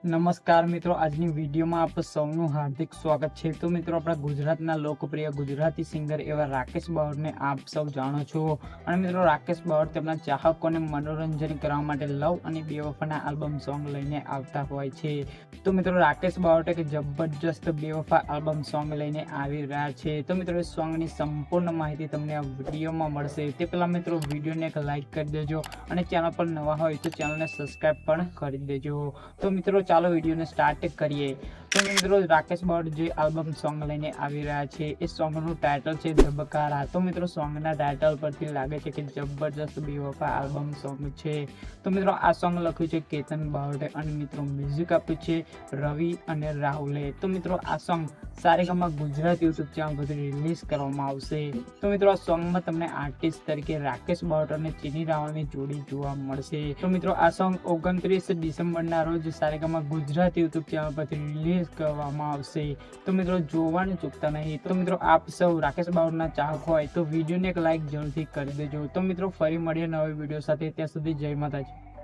નમસ્કાર મિત્રો, આજની વિડીયોમાં આપ સૌનું હાર્દિક સ્વાગત છે। તો મિત્રો, આપણા ગુજરાતના લોકપ્રિય ગુજરાતી સિંગર એવા રાકેશ બાવળને આપ સૌ જાણો છો। અને મિત્રો, રાકેશ બાવળ તેમના ચાહકોને મનોરંજન કરવા માટે લવ અને બેવફાના આલ્બમ સોંગ લઈને આવતા હોય છે। તો મિત્રો, રાકેશ બાવળ એક જબરજસ્ત બેવફા આલ્બમ સોંગ લઈને આવી રહ્યા છે। તો મિત્રો, એ સોંગની સંપૂર્ણ માહિતી તમને આ વિડીયોમાં મળશે। તે પહેલા મિત્રો, વિડીયોને એક લાઈક કરી દેજો અને ચેનલ પર નવા હોય તો ચેનલને સબસ્ક્રાઈબ પણ કરી દેજો। તો મિત્રો, ચાલો વિડીયોને સ્ટાર્ટ કરીએ। તો મિત્રો, રાકેશ બાવળ જે આલ્બમ સોંગ લઈને આવી રહ્યા છે એ સોંગનું ટાઇટલ છે ધબકારા। તો મિત્રો, સોંગના ટાઇટલ પરથી લાગે છે કે જબરજસ્ત બેવફા આલ્બમ સોંગ છે। તો મિત્રો, આ સોંગ લખ્યું છે કેતન બાવળે અને મિત્રો મ્યુઝિક આપ્યું છે રવિ અને રાહુલે। તો મિત્રો, આ song Saregama Gujarat YouTube channel પરથી રિલીઝ કરવામાં આવશે। તો મિત્રો, આ સોંગમાં તમને આર્ટિસ્ટ તરીકે રાકેશ બાવળ અને ચીની રાવળની જોડી જોવા મળશે। તો મિત્રો, આ સોંગ 29 ડિસેમ્બરના રોજ સારેગામા ગુજરાત યુટ્યુબ ચેનલ પરથી રિલીઝ કરવામાં આવશે। તો મિત્રો, જોવાનું ચૂકતા નહીં। તો મિત્રો, આપ સૌ રાકેશ બાવળના ચાહક હોય તો વિડીયોને એક લાઈક જરૂરથી કરી દેજો। તો મિત્રો, ફરી મળીએ નવા વિડીયો સાથે, ત્યાં સુધી જય માતાજી।